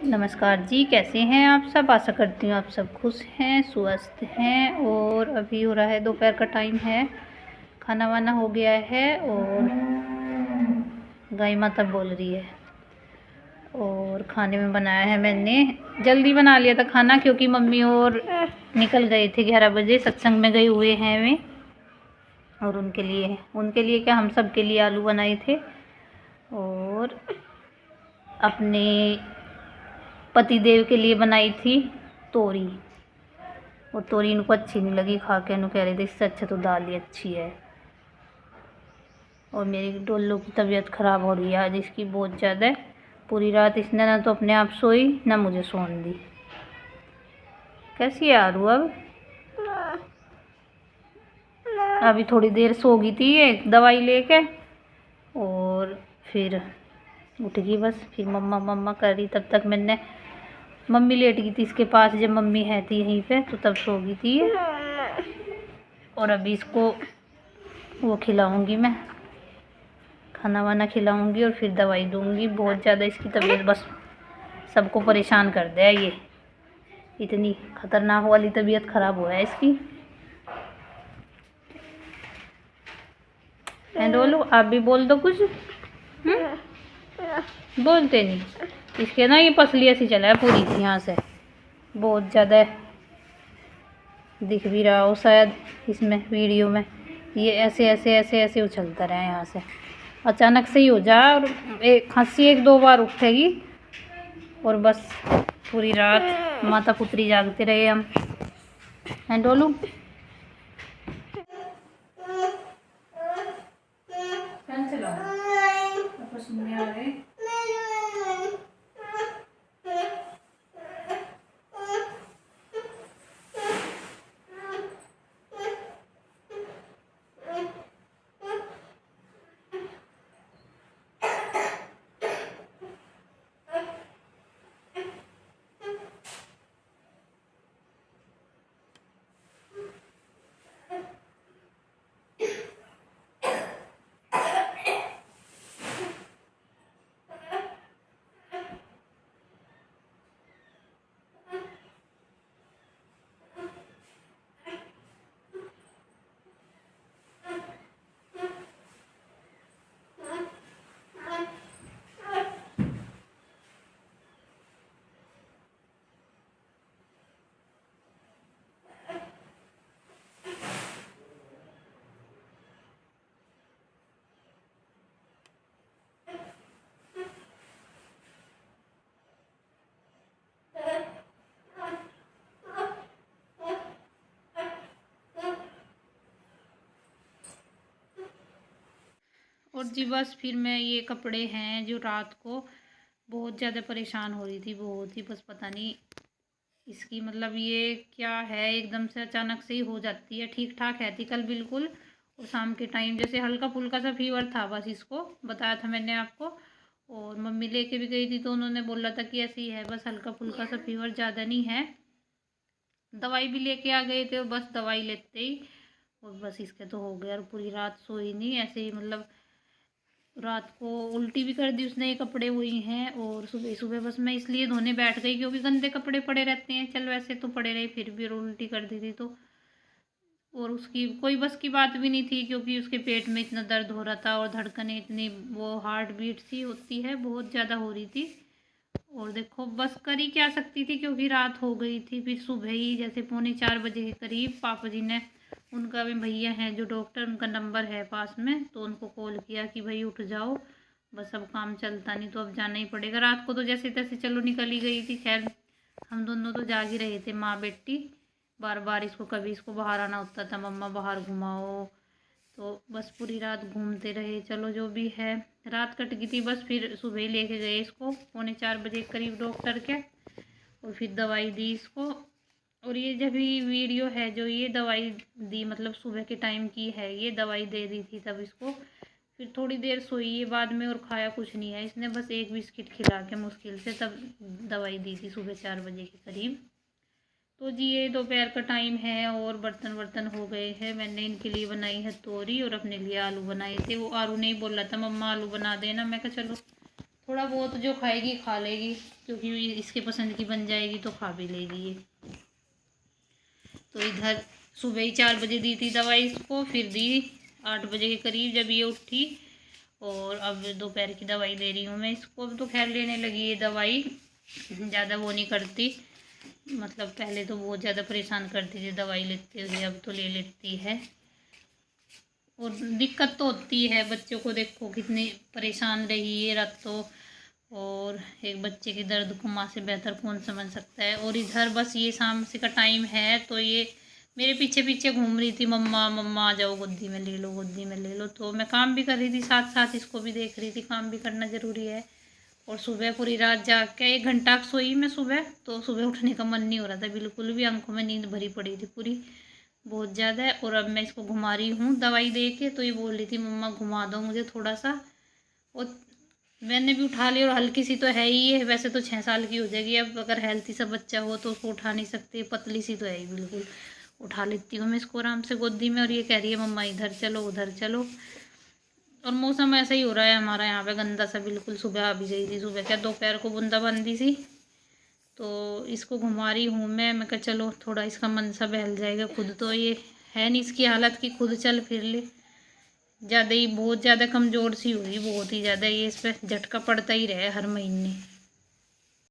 नमस्कार जी, कैसे हैं आप सब। आशा करती हूँ आप सब खुश हैं, स्वस्थ हैं। और अभी हो रहा है दोपहर का टाइम है, खाना वाना हो गया है और गाय माता बोल रही है। और खाने में बनाया है, मैंने जल्दी बना लिया था खाना क्योंकि मम्मी और निकल गए थे 11 बजे, सत्संग में गए हुए हैं वे। और उनके लिए क्या, हम सब के लिए आलू बनाए थे। और अपने पतिदेव के लिए बनाई थी तोरी। और तोरी इनको अच्छी नहीं लगी खा के, इन्हों कह रहे थे इससे अच्छा तो दाल ही अच्छी है। और मेरी डोलो की तबीयत ख़राब हो रही है आज इसकी बहुत ज़्यादा। पूरी रात इसने ना तो अपने आप सोई ना मुझे सोने दी। कैसी है आरू अब? अभी थोड़ी देर सो गई थी एक दवाई लेके और फिर उठ गई बस। फिर मम्मा मम्मा कर रही, तब तक मैंने, मम्मी लेट गई थी इसके पास जब मम्मी है थी यहीं पे, तो तब सो गई थी। और अभी इसको वो खिलाऊंगी, मैं खाना वाना खिलाऊंगी और फिर दवाई दूंगी। बहुत ज़्यादा इसकी तबीयत बस सबको परेशान कर दिया ये, इतनी खतरनाक वाली तबीयत ख़राब हुआ है इसकी। एंडोलू आप भी बोल दो कुछ। बोलते नहीं, इसके ना ये पसली ऐसी चला है पूरी यहाँ से, बहुत ज़्यादा दिख भी रहा हो शायद इसमें वीडियो में। ये ऐसे ऐसे ऐसे ऐसे उछलता रहा यहाँ से, अचानक से ही हो जाए और एक खांसी एक दो बार उठेगी और बस पूरी रात माता पुत्री जागते रहे हम। हैं डोलू? फैन चलाओ, आपस में आ रहे। और जी बस फिर मैं, ये कपड़े हैं जो रात को बहुत ज़्यादा परेशान हो रही थी, बहुत ही, बस पता नहीं इसकी मतलब ये क्या है, एकदम से अचानक से ही हो जाती है। ठीक ठाक है थी कल बिल्कुल, और शाम के टाइम जैसे हल्का फुल्का सा फीवर था, बस इसको बताया था मैंने आपको। और मम्मी लेके भी गई थी तो उन्होंने बोला था कि ऐसे ही है, बस हल्का फुल्का सा फीवर, ज़्यादा नहीं है। दवाई भी लेके आ गए थे और बस दवाई लेते ही और बस इसके तो हो गया। और पूरी रात सोई नहीं, ऐसे ही मतलब रात को उल्टी भी कर दी उसने, ये कपड़े हुई हैं। और सुबह सुबह बस मैं इसलिए धोने बैठ गई क्योंकि गंदे कपड़े पड़े रहते हैं, चल वैसे तो पड़े रहे फिर भी, और उल्टी कर दी थी तो। और उसकी कोई बस की बात भी नहीं थी क्योंकि उसके पेट में इतना दर्द हो रहा था और धड़कनें इतनी, वो हार्ट बीट सी होती है बहुत ज़्यादा हो रही थी। और देखो बस कर ही क्या सकती थी क्योंकि रात हो गई थी। फिर सुबह ही जैसे 3:45 के करीब पापा जी ने, उनका भी भैया हैं जो डॉक्टर, उनका नंबर है पास में, तो उनको कॉल किया कि भाई उठ जाओ, बस अब काम चलता नहीं तो अब जाना ही पड़ेगा। रात को तो जैसे तैसे चलो निकल ही गई थी, खैर हम दोनों तो जाग ही रहे थे माँ बेटी। बार बार इसको, कभी इसको बाहर आना होता था, मम्मा बाहर घुमाओ, तो बस पूरी रात घूमते रहे। चलो जो भी है, रात कट गई थी। बस फिर सुबह ही लेके गए इसको 3:45 के करीब डॉक्टर के, और फिर दवाई दी इसको। और ये जब ही वीडियो है जो ये दवाई दी, मतलब सुबह के टाइम की है, ये दवाई दे दी थी तब इसको। फिर थोड़ी देर सोई है बाद में और खाया कुछ नहीं है इसने, बस एक बिस्किट खिला के मुश्किल से तब दवाई दी थी सुबह 4 बजे के करीब। तो जी ये दोपहर का टाइम है और बर्तन वर्तन हो गए हैं। मैंने इनके लिए बनाई है तोरी और अपने लिए आलू बनाए थे। वो आरू ने ही बोला था मम्मा आलू बना देना, मैं कहा चलो थोड़ा बहुत जो खाएगी खा लेगी, क्योंकि इसके पसंद की बन जाएगी तो खा भी लेगी ये। तो इधर सुबह ही 4 बजे दी थी दवाई इसको, फिर दी 8 बजे के करीब जब ये उठी, और अब दोपहर की दवाई दे रही हूँ मैं इसको। अब तो खैर लेने लगी है दवाई, ज़्यादा वो नहीं करती, मतलब पहले तो बहुत ज़्यादा परेशान करती थी दवाई लेते हुए, अब तो ले लेती है। और दिक्कत तो होती है बच्चों को, देखो कितनी परेशान रही है रात तो, और एक बच्चे की दर्द को माँ से बेहतर कौन समझ सकता है। और इधर बस ये शाम से का टाइम है तो ये मेरे पीछे पीछे घूम रही थी, मम्मा मम्मा आ जाओ गोदी में ले लो, गोदी में ले लो। तो मैं काम भी कर रही थी, साथ साथ इसको भी देख रही थी, काम भी करना ज़रूरी है। और सुबह पूरी रात जाग के 1 घंटा सोई मैं सुबह, तो सुबह उठने का मन नहीं हो रहा था बिल्कुल भी, आंखों में नींद भरी पड़ी थी पूरी बहुत ज़्यादा है। और अब मैं इसको घुमा रही हूँ दवाई दे के, तो ये बोल रही थी मम्मा घुमा दो मुझे थोड़ा सा। और मैंने भी उठा लिया, और हल्की सी तो है ही है, वैसे तो 6 साल की हो जाएगी अब, अगर हेल्थी सा बच्चा हो तो उसको उठा नहीं सकते, पतली सी तो है ही बिल्कुल। उठा लेती हूँ मैं इसको आराम से गोदी में, और ये कह रही है मम्मा इधर चलो उधर चलो। और मौसम ऐसा ही हो रहा है हमारा यहाँ पे गंदा सा बिल्कुल। सुबह आ भी गई थी, सुबह क्या दोपहर को बूंदाबांदी सी। तो इसको घुमा रही हूँ मैं कहा चलो थोड़ा इसका मन सा बहल जाएगा, खुद तो ये है नहीं इसकी हालत कि खुद चल फिर ले। ज़्यादा ही बहुत ज़्यादा कमज़ोर सी हुई, बहुत ही ज़्यादा, ये इस पर झटका पड़ता ही रहे हर महीने।